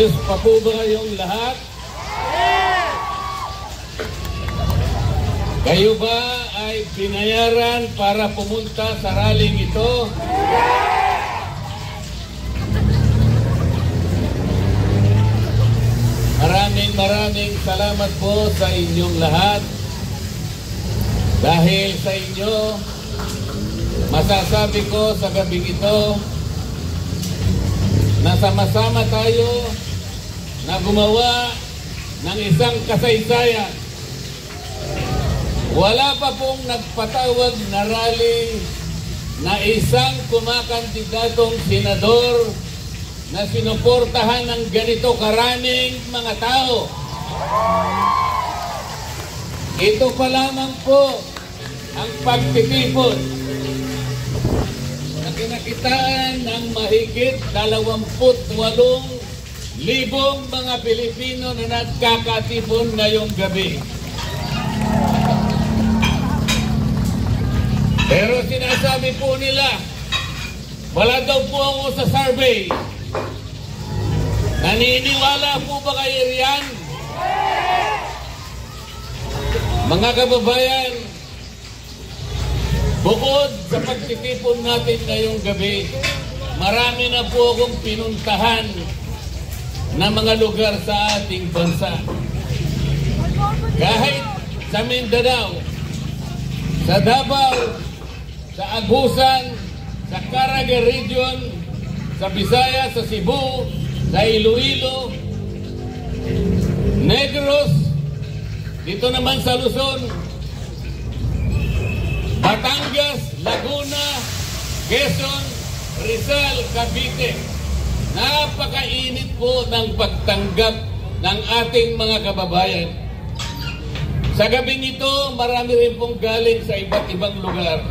Ayos pa po ba kayong lahat? Kayo ba ay binayaran para pumunta sa rallying ito? Maraming salamat po sa inyong lahat. Dahil sa inyo, masasabi ko sa gabing ito na sama-sama tayo na gumawa ng isang kasaysayan. Wala pa pong nagpatawag na rally na isang kumakandidatong senador na sinuportahan ng ganito karaming mga tao. Ito pa lamang po ang pagtitipon na kinakitaan ng mahigit 28,000 mga Pilipino na nagkakatipon ngayong gabi. Pero sinasabi po nila, wala daw po ako sa survey. Naniniwala po ba kayo riyan? Mga kababayan, bukod sa pagtitipon natin ngayong gabi, marami na po akong pinuntahan na mga lugar sa ating bansa. Kahit sa Mindanao, sa Davao, sa Agusan, sa Caraga Region, sa Visayas, sa Cebu, sa Iloilo, Negros, dito naman sa Luzon, Batangas, Laguna, Quezon, Rizal, Cavite. Napakainit po ng pagtanggap ng ating mga kababayan. Sa gabing ito, marami rin pong galing sa iba't ibang lugar.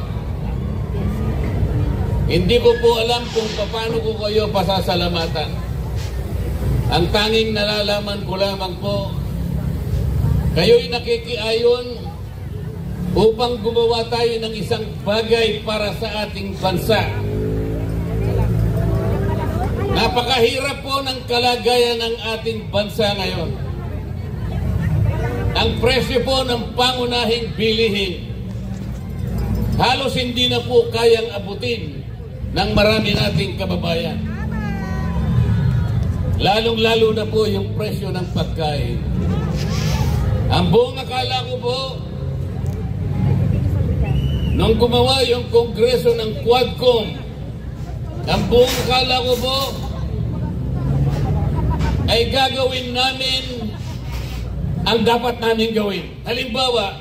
Hindi ko po alam kung paano ko kayo pasasalamatan. Ang tanging nalalaman ko lamang po, kayo'y nakikiayon upang gumawa tayo ng isang bagay para sa ating bansa. Napakahirap po ng kalagayan ng ating bansa ngayon. Ang presyo po ng pangunahing bilihin, halos hindi na po kayang abutin ng marami nating kababayan. Lalong-lalo na po yung presyo ng pagkain. Ang buong akala ko po, nung gumawa yung kongreso ng Quadcom, ang buong akala ko po, ay gagawin namin ang dapat namin gawin. Halimbawa,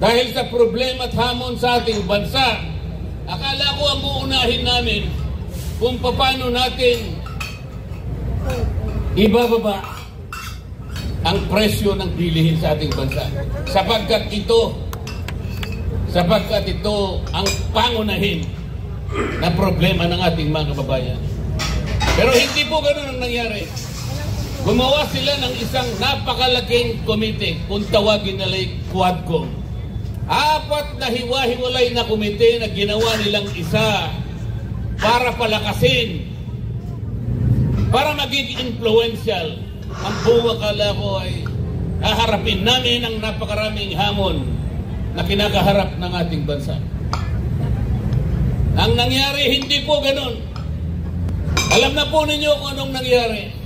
dahil sa problema at hamon sa ating bansa, akala ko ang uunahin namin kung paano natin ibababa ang presyo ng bilihin sa ating bansa. Sapagkat ito ang pangunahin na problema ng ating mga kababayan. Pero hindi po ganoon ang nangyari. Gumawa sila ng isang napakalaking komite, kung tawagin nila Quadcom. 4 na hiwa-hiwalay na komite na ginawa nilang isa para palakasin, para maging influential. Ang buong akala ko ay haharapin namin ang napakaraming hamon na kinakaharap ng ating bansa. Ang nangyari, hindi po ganun. Alam na po ninyo kung anong nangyari.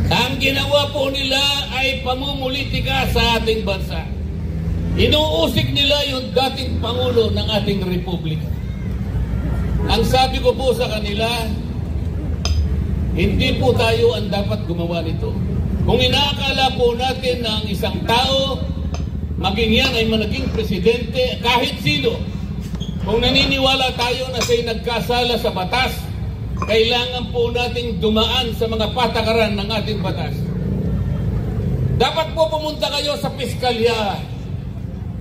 Ang ginawa po nila ay pamumulitika sa ating bansa. Inuusig nila yung dating Pangulo ng ating Republika. Ang sabi ko po sa kanila, hindi po tayo ang dapat gumawa nito. Kung inaakala po natin na ang isang tao, maging yan ay managing presidente, kahit sino, kung naniniwala tayo na siya'y nagkasala sa batas, kailangan po nating dumaan sa mga patakaran ng ating batas. Dapat po pumunta kayo sa piskalya.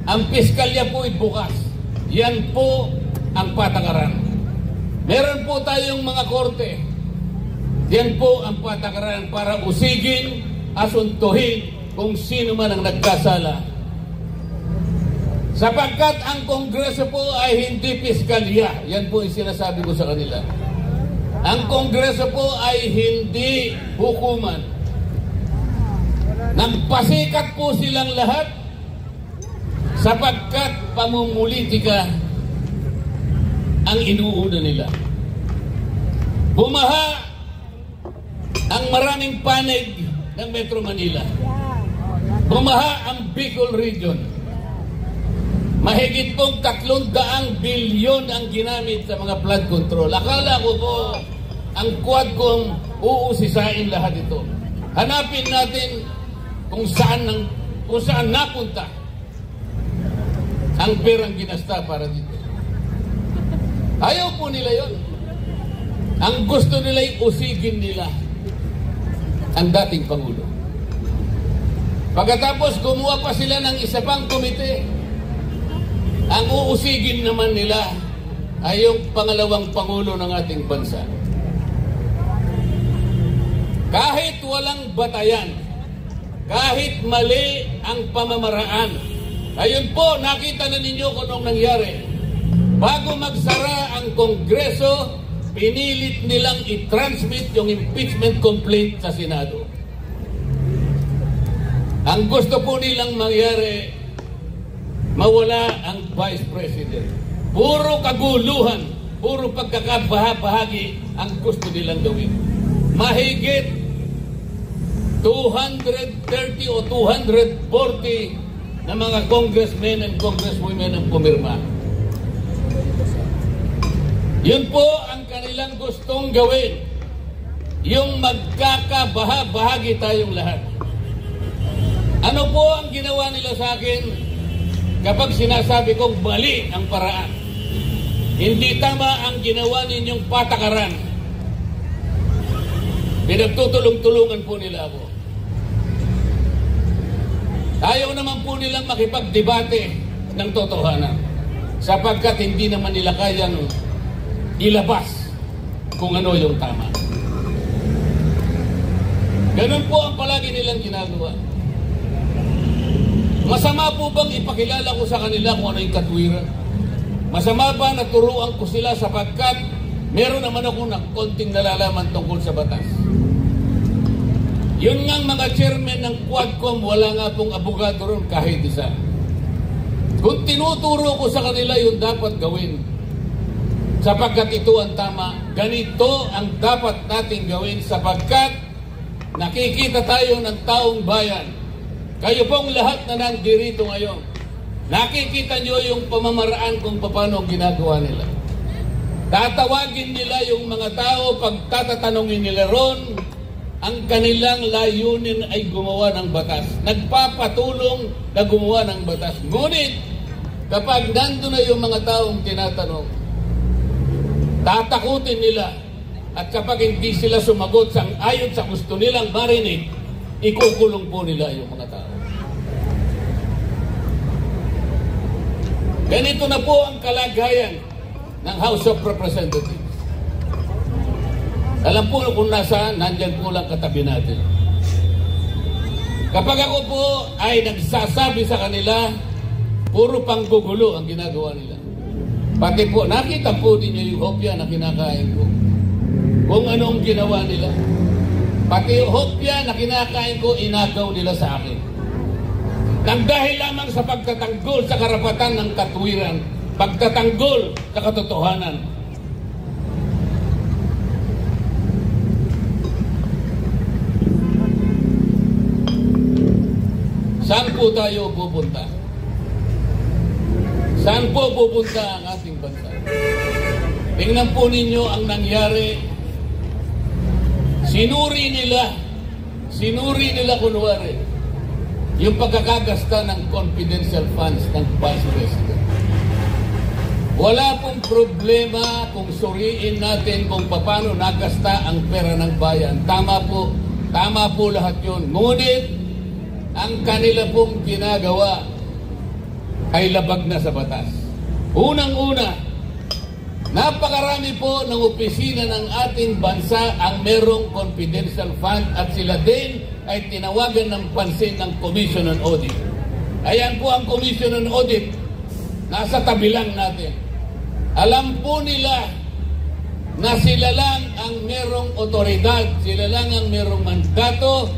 Ang piskalya po ay bukas. Yan po ang patakaran. Meron po tayong mga korte. Yan po ang patakaran para usigin, asuntuhin kung sino man ang nagkasala. Sapagkat ang Kongreso po ay hindi piskalya. Yan po yung sinasabi ko sa kanila. Ang Kongreso po ay hindi hukuman. Nagpasikat po silang lahat sapagkat pamumulitika ang inuuna nila. Bumaha ang maraming panig ng Metro Manila. Bumaha ang Bicol Region. Mahigit pong 300 bilyon ang ginamit sa mga flood control. Akala ko po ang Quadcom uusisain lahat ito. Hanapin natin kung saan napunta ang perang ginasta para dito. Ayaw po nila yon. Ang gusto nila'y usigin nila ang dating Pangulo. Pagkatapos gumawa pa sila ng isa pang komite, ang uusigin naman nila ay yung pangalawang Pangulo ng ating bansa. Kahit walang batayan, kahit mali ang pamamaraan, ayun po, nakita na ninyo kung anong nangyari. Bago magsara ang Kongreso, pinilit nilang i-transmit yung impeachment complaint sa Senado. Ang gusto po nilang mangyari, mawala ang Vice President. Puro kaguluhan, puro pagkakabahabahagi ang gusto nilang gawin. Mahigit 230 o 240 na mga congressmen and congresswomen ang pumirma. Yun po ang kanilang gustong gawin. Yung magkakabahabahagi tayong lahat. Ano po ang ginawa nila sa akin kapag sinasabi kong mali ang paraan? Hindi tama ang ginawa ninyong patakaran. Pinagtutulong-tulungan po nila ako. Ayaw naman po nilang makipagdebate ng totohanan sapagkat hindi naman nila kayang ilabas kung ano yung tama. Ganun po ang palagi nilang ginagawa. Masama po bang ipakilala ko sa kanila kung ano yung katwiran? Masama ba na turuan ko sila sapagkat meron naman ako ng konting nalalaman tungkol sa batas? Yun nga mga chairman ng Quadcom, wala nga pong abogado ron kahit isa. Kung tinuturo ko sa kanila yung dapat gawin, sapagkat ito ang tama, ganito ang dapat nating gawin sapagkat nakikita tayo ng taong bayan. Kayo pong lahat na nandirito ngayon, nakikita nyo yung pamamaraan kung paano ginagawa nila. Tatawagin nila yung mga tao, pagtatatanungin nila ron, ang kanilang layunin ay gumawa ng batas. Nagpapatulong na gumawa ng batas. Ngunit, kapag nandun na yung mga taong tinatanong, tatakutin nila. At kapag hindi sila sumagot ayon sa gusto nilang marinig, ikukulong po nila yung mga tao. Ganito na po ang kalagayan ng House of Representatives. Alam po kung nasaan, nandyan po lang katabi natin. Kapag ako po ay nagsasabi sa kanila, puro panggugulo ang ginagawa nila. Pati po, nakita po ninyo yung hopya na kinakain ko. Kung anong ginawa nila. Pati yung hopya na kinakain ko, inagaw nila sa akin. Nang dahil lamang sa pagtatanggol sa karapatan ng katwiran, pagtatanggol sa katotohanan. Saan po tayo pupunta? Saan po pupunta ang ating bansa? Tingnan po ninyo ang nangyari. Sinuri nila kunwari yung pagkakagasta ng confidential funds ng Vice President. Wala pong problema kung suriin natin kung paano nagasta ang pera ng bayan. Tama po lahat yun. Ngunit, ang kanila pong ginagawa ay labag na sa batas. Unang-una, napakarami po ng opisina ng ating bansa ang merong confidential fund at sila din ay tinawagan ng pansin ng Commission on Audit. Ayan po ang Commission on Audit. Nasa tabi lang natin. Alam po nila na sila lang ang merong otoridad, sila lang ang merong mandato,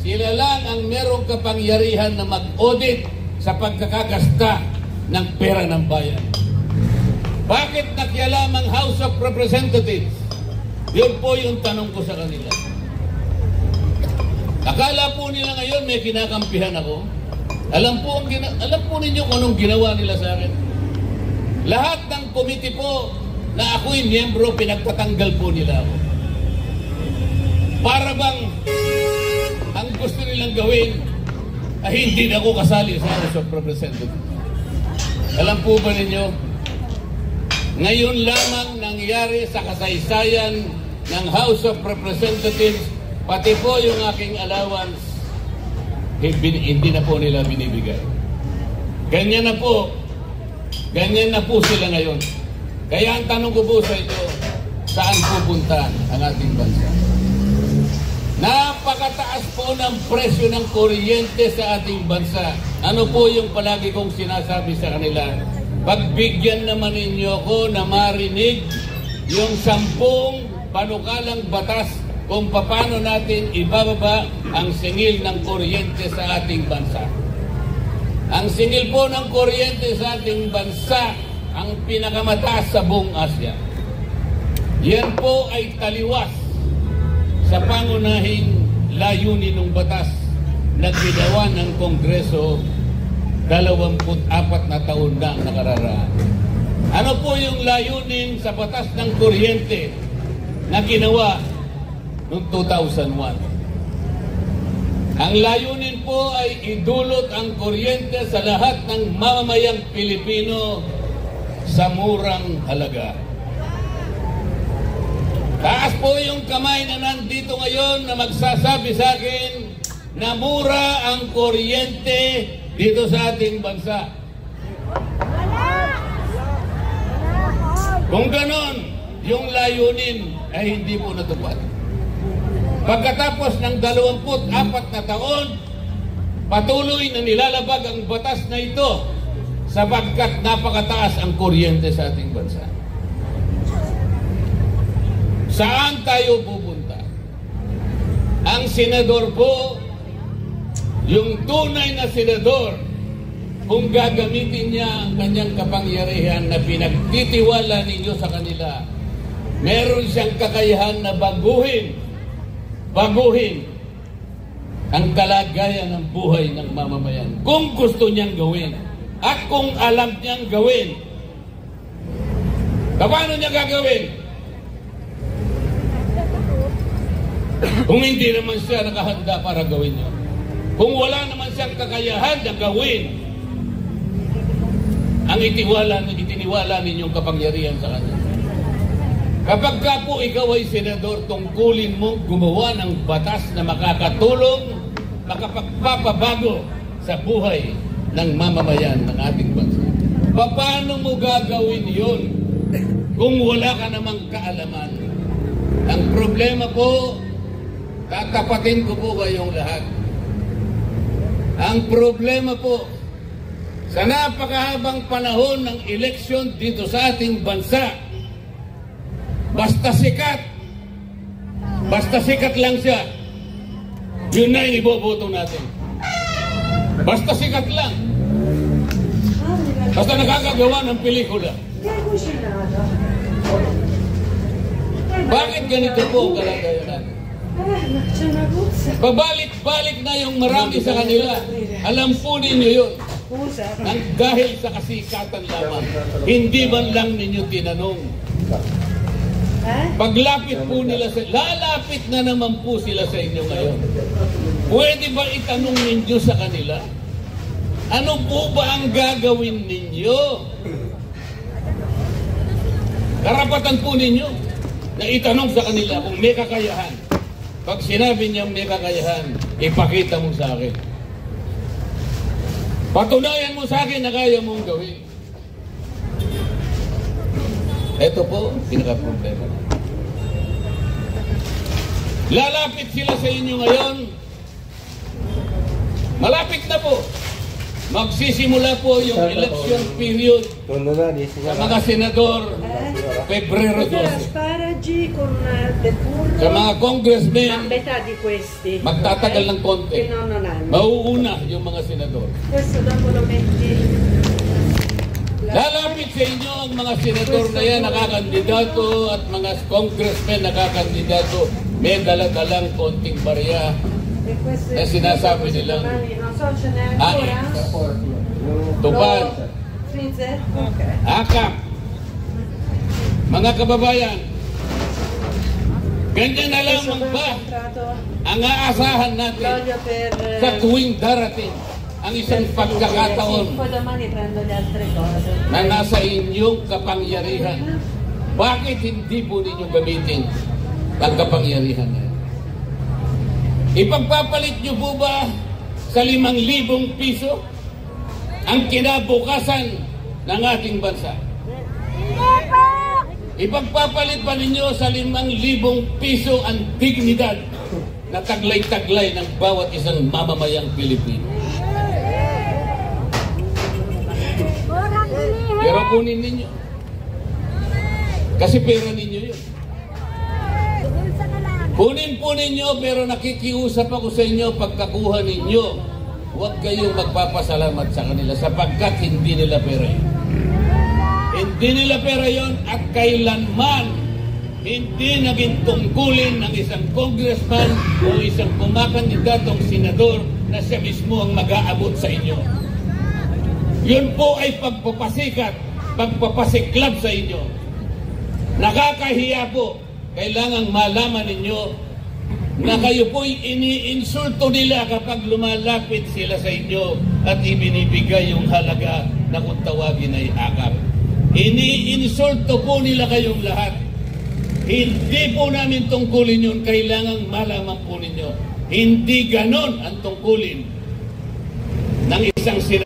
sila lang ang merong kapangyarihan na mag-audit sa pagkakagasta ng pera ng bayan. Bakit nakialam ang House of Representatives? Yun po yung tanong ko sa kanila. Akala po nila ngayon may kinakampihan ako. Alam po ninyo kung anong ginawa nila sa akin. Lahat ng committee po na ako'y miyembro, pinagtatanggal po nila ako. Para bang ang gusto nilang gawin ay hindi na ako kasali sa House of Representatives. Alam po ba ninyo, ngayon lamang nangyari sa kasaysayan ng House of Representatives, pati po yung aking allowance, hindi na po nila binibigay. Ganyan na po sila ngayon. Kaya ang tanong ko po sa ito, saan pupunta ang ating bansa? Napakataas po ng presyo ng kuryente sa ating bansa. Ano po yung palagi kong sinasabi sa kanila? Pagbigyan naman ninyo ko na marinig yung 10 panukalang batas kung paano natin ibababa ang singil ng kuryente sa ating bansa. Ang singil po ng kuryente sa ating bansa ang pinakamataas sa buong Asia. Yan po ay taliwas sa pangunahing layunin ng batas na ginawa ng Kongreso 24 na taon na ang nakararaan. Ano po yung layunin sa batas ng kuryente na ginawa noong 2001? Ang layunin po ay idulot ang kuryente sa lahat ng mamamayang Pilipino sa murang halaga. Taas po yung kamay na nandito ngayon na magsasabi sa akin na mura ang kuryente dito sa ating bansa. Kung ganon, yung layunin ay hindi po natupad. Pagkatapos ng 24 na taon, patuloy na nilalabag ang batas na ito sapagkat napakataas ang kuryente sa ating bansa. Saan tayo pupunta? Ang senador po, yung tunay na senador, kung gagamitin niya ang kanyang kapangyarihan na pinagtitiwala ninyo sa kanila, meron siyang kakayahan na baguhin ang kalagayan ng buhay ng mamamayan. Kung gusto niyang gawin at kung alam niyang gawin, paano niya gagawin? Kung hindi naman siya nakahanda para gawin yun. Kung wala naman siyang kakayahan na gawin ang itiniwala ninyong kapangyarihan sa kanya. Kapag ka po ikaw ay senador, tungkulin mo gumawa ng batas na makakatulong, makapagpapabago sa buhay ng mamamayan ng ating bansa. Paano mo gagawin yun kung wala ka namang kaalaman? Ang problema po, tatapatin ko po kayong lahat. Ang problema po, sa napakahabang panahon ng eleksyon dito sa ating bansa, basta sikat lang siya, yun na yung iboboto natin. Basta sikat lang. Basta nakakagawa ng pelikula. Bakit ganito po ang kalagayan natin? Pabalik-balik na yung marami sa kanila. Alam po ninyo yun. Dahil sa kasikatan lamang, hindi man lang ninyo tinanong. Paglapit po nila lalapit na naman po sila sa inyo ngayon. Pwede ba itanong ninyo sa kanila? Ano po ba ang gagawin ninyo? Karapatan po ninyo na itanong sa kanila kung may kakayahan. Pag sinabi niya may kakayahan, ipakita mo sa akin. Patunayan mo sa akin na kaya mong gawin. Ito po, pinaka-problema. Lalapit sila sa inyo ngayon. Malapit na po. Magsisimula po yung election period sa mga senador Pebrero 12. Sa mga congressmen, magtatagal ng konti. Mauuna yung mga senador. Lalapit sa inyo ang mga senador na yan nakakandidato at mga congressmen nakakandidato. May daladalang konting barya na sinasabi nilang tupad, akap. Mga kababayan, ganyan na lamang ba ang aasahan natin sa tuwing darating ang isang pagkakataon na nasa inyong kapangyarihan? Bakit hindi po ninyo gamitin ang kapangyarihan na yan? Ipagpapalit nyo po ba sa 5,000 piso ang kinabukasan ng ating bansa? Ipagpapalit ba ninyo sa 5,000 piso ang dignidad na taglay-taglay ng bawat isang mamamayang Pilipino? Pero kunin ninyo. Kasi pera ninyo yun. Kunin po ninyo, pero nakikiusap ako sa inyo, pagkakuha ninyo, huwag kayong magpapasalamat sa kanila sapagkat hindi nila pera yun. Hindi nila pera yun at kailanman hindi naging tungkulin ng isang congressman o isang kumakandidatong senador na siya mismo ang mag-aabot sa inyo. Yun po ay pagpapasikat, pagpapasiklab sa inyo. Nakakahiya po. Kailangang malaman ninyo na kayo po'y iniinsulto nila kapag lumalapit sila sa inyo at ibinibigay yung halaga na kung tawagin ay akap. Iniinsulto po nila kayong lahat. Hindi po namin tungkulin yun. Kailangang malaman po ninyo. Hindi ganon ang tungkulin ng isang sila.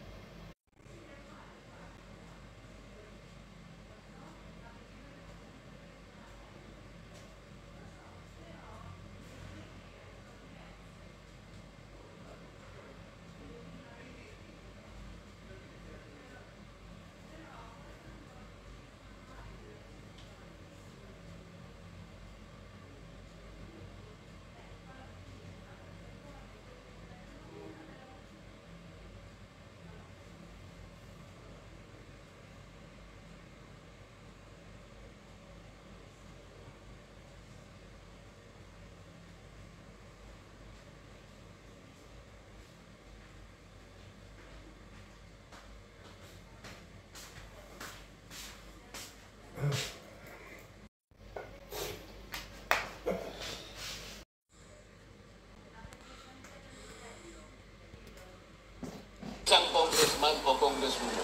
Isang congressman o congresswoman.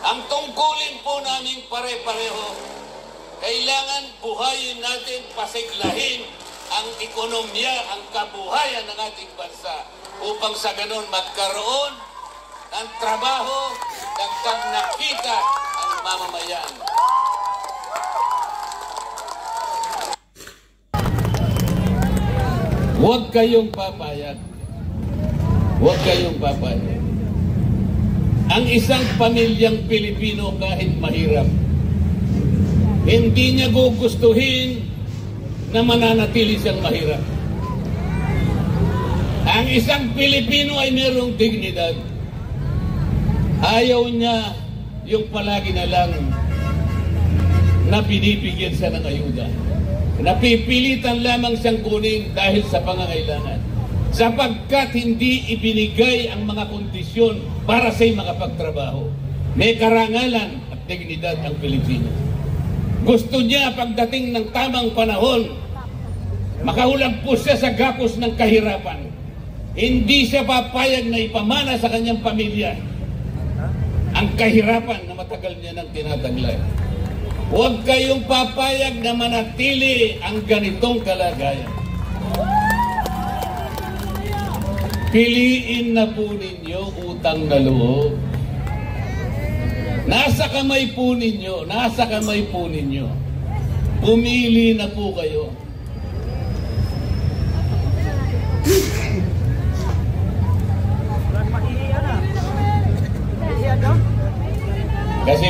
Ang tungkulin po namin pare-pareho, kailangan buhayin natin, pasiglahin ang ekonomiya, ang kabuhayan ng ating bansa upang sa ganon magkaroon ng trabaho, dagdag na kita ang mamamayan. Huwag kayong papayag. Huwag kayong papayag. Ang isang pamilyang Pilipino kahit mahirap, hindi niya gugustuhin na mananatili siyang mahirap. Ang isang Pilipino ay mayroong dignidad. Ayaw niya yung palagi na lang na binibigyan siya ng ayuda. Napipilitan lamang siyang kunin dahil sa pangangailangan. Sapagkat hindi ibinigay ang mga kondisyon para sa'y makapagtrabaho. May karangalan at dignidad ang Pilipino. Gusto niya pagdating ng tamang panahon, makahulagpos siya sa gapos ng kahirapan. Hindi siya papayag na ipamana sa kanyang pamilya ang kahirapan na matagal niya nang tinataglay. Huwag kayong papayag na manatili ang ganitong kalagayan. Piliin na po ninyo utang na loob. Nasa kamay po ninyo, nasa kamay po ninyo. Pumili na po kayo.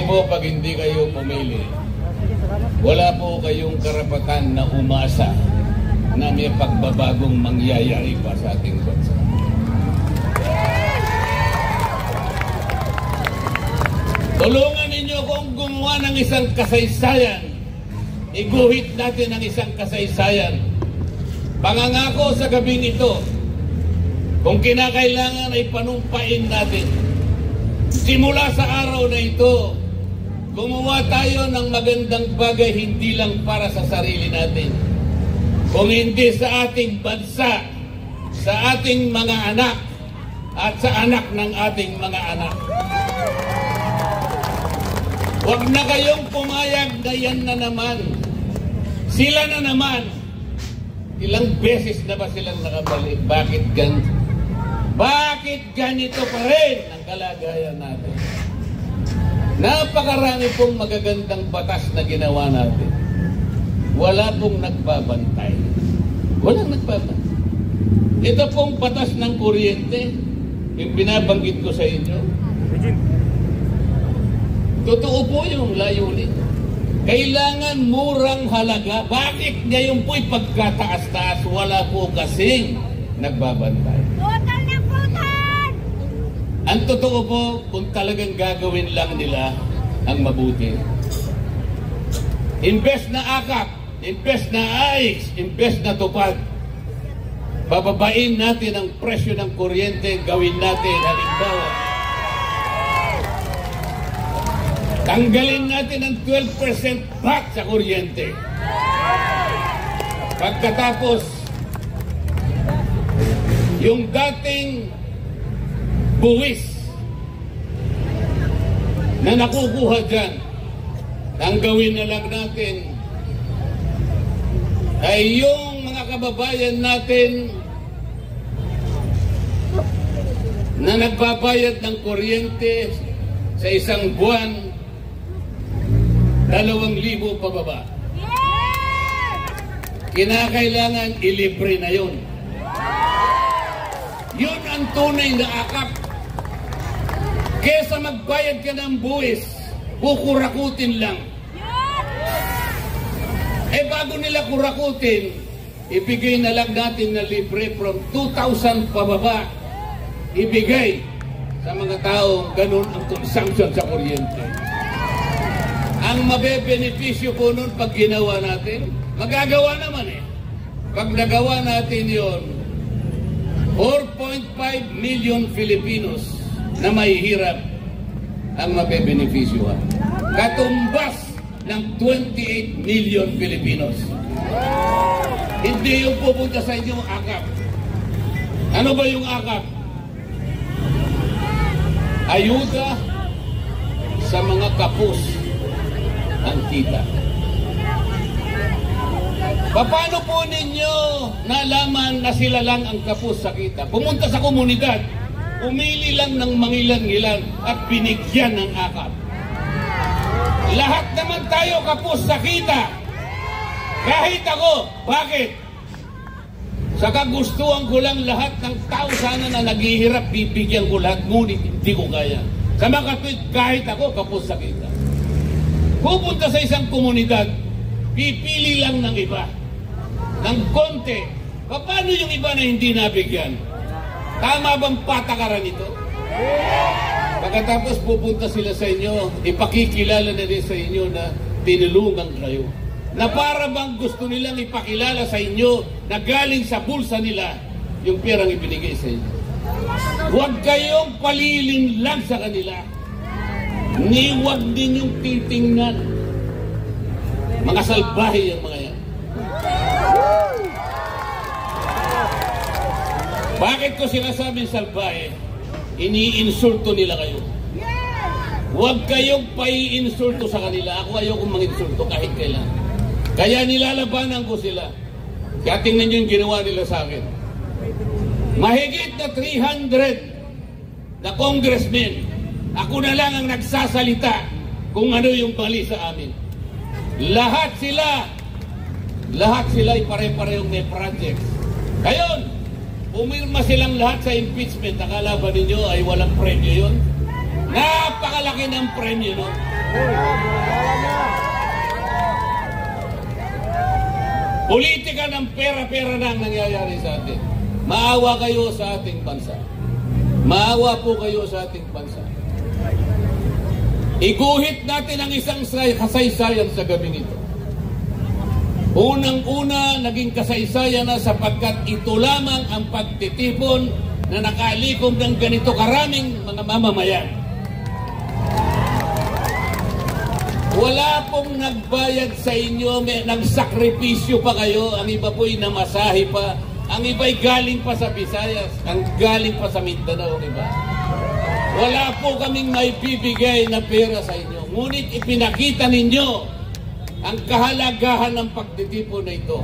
Kasi po pag hindi kayo pumili, wala po kayong karapatan na umasa na may pagbabagong mangyayari pa sa ating bansa. Tulungan ninyo kung gumawa ng isang kasaysayan. Iguhit natin ang isang kasaysayan. Pangangako sa gabing ito, kung kinakailangan ay panumpain natin. Simula sa araw na ito, gumawa tayo ng magandang bagay hindi lang para sa sarili natin, kung hindi sa ating bansa, sa ating mga anak, at sa anak ng ating mga anak. Huwag na kayong pumayag na yan na naman. Sila na naman. Ilang beses na ba silang nakabalik? Bakit ganito pa rin ang kalagayan natin? Napakarami pong magagandang batas na ginawa natin. Wala pong nagbabantay. Walang nagbabantay. Ito pong batas ng kuryente, yung binabanggit ko sa inyo. Totoo po yung layunin. Kailangan murang halaga. Bakit ngayon po'y pagkataas-taas? Wala po kasing nagbabantay. Putal na putal! Ang totoo po, kung talagang gagawin lang nila ang mabuti. Imbes na akap, imbes na AIX, imbes na tupad, bababain natin ang presyo ng kuryente, gawin natin halimbawa. Tanggalin natin ang 12% VAT sa kuryente. Pagkatapos, yung dating buwis na nakukuha dyan, ang gawin na lang natin ay yung mga kababayan natin na nagbabayad ng kuryente sa isang buwan, 2,000 pababa. Kinakailangan ilibre na yun. Yun ang tunay na akap. Kesa magbayad ka ng buwis, kukurakutin lang. Eh bago nila kurakutin, ibigay na lang natin na libre from 2,000 pababa. Ibigay sa mga taong ganun ang consumption sa kuryente. Ang mabebenepisyo po nun pag ginawa natin, magagawa naman eh. Pag nagawa natin yon, 4.5 million Filipinos na mahihirap ang mabebenepisyohan. Katumbas ng 28 million Filipinos. Hindi yung pupunta sa inyo akap. Ano ba yung akap? Ayuda sa mga kapos ang kita. Paano po ninyo nalaman na sila lang ang kapos sa kita? Pumunta sa komunidad, umili lang ng mangilan-ngilan at binigyan ng akap. Lahat naman tayo kapos sa kita. Kahit ako. Bakit? Sa kagustuhan ko lang lahat ng tao sana na naghihirap, bibigyan ko lahat, ngunit hindi ko kaya. Sa mga kapit, kahit ako kapos sa kita. Pupunta sa isang komunidad, pipili lang ng iba, ng konti. Paano yung iba na hindi nabigyan? Tama bang patakaran ito? Pagkatapos pupunta sila sa inyo, ipakikilala na rin sa inyo na tinulungan kayo. Na para bang gusto nilang ipakilala sa inyo na galing sa bulsa nila yung perang ibinigay sa inyo. Huwag kayong palilin lang sa kanila. Ni huwag din yung titingnan. Mga salbahe yung mga yan. Bakit ko sinasabing salbahe? Iniinsulto nila kayo. Huwag kayong paiinsulto sa kanila. Ako ayokong manginsulto kahit kailan. Kaya nilalabanan ko sila. Kaya tingnan nyo yung ginawa nila sa akin. Mahigit na 300 na congressmen, ako na lang ang nagsasalita kung ano yung mali sa amin. Lahat sila ay pare-parehong may projects. Ngayon, pumirma silang lahat sa impeachment. Akala ba ninyo ay walang premyo yun? Napakalaki ng premyo, no? Politika ng pera-pera na ang nangyayari sa atin. Maawa kayo sa ating bansa. Maawa po kayo sa ating bansa. Iguhit natin ang isang kasaysayan sa gabing ito. Unang-una, naging kasaysayan na sapagkat ito lamang ang pagtitipon na nakalikom ng ganito karaming mga mamamayan. Wala pong nagbayad sa inyo, nagsakripisyo pa kayo, ang iba po'y namasahe pa, ang iba'y galing pa sa Visayas, ang galing pa sa Mindanao, iba. Wala po kaming may bibigay na pera sa inyo, ngunit ipinakita ninyo ang kahalagahan ng pagtitipon na ito.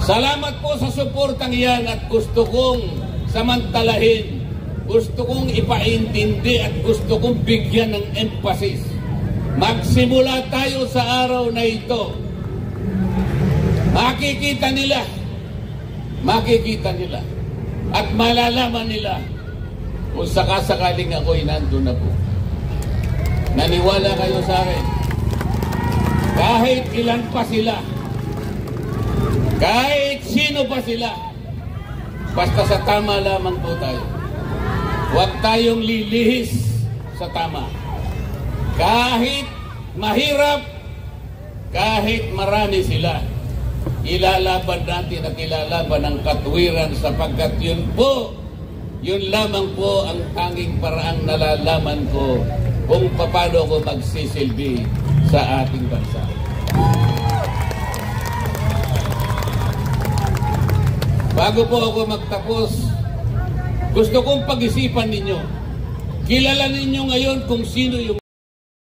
Salamat po sa suportang yan at gusto kong samantalahin, gusto kong ipaintindi at gusto kong bigyan ng emphasis. Magsimula tayo sa araw na ito. Makikita nila at malalaman nila kung sakasakaling ako'y nandun na po. Naniwala kayo sa akin. Kahit ilan pa sila, kahit sino pa sila, basta sa tama lamang po tayo. Huwag tayong lilihis sa tama. Kahit mahirap, kahit marami sila, ilalaban natin at ilalaban ang katwiran sapagkat yun lamang po ang tanging paraang nalalaman ko kung paano ko magsisilbi sa ating bansa. Bago po ako magtapos, gusto kong pag-isipan ninyo. Kilala ninyo ngayon kung sino yung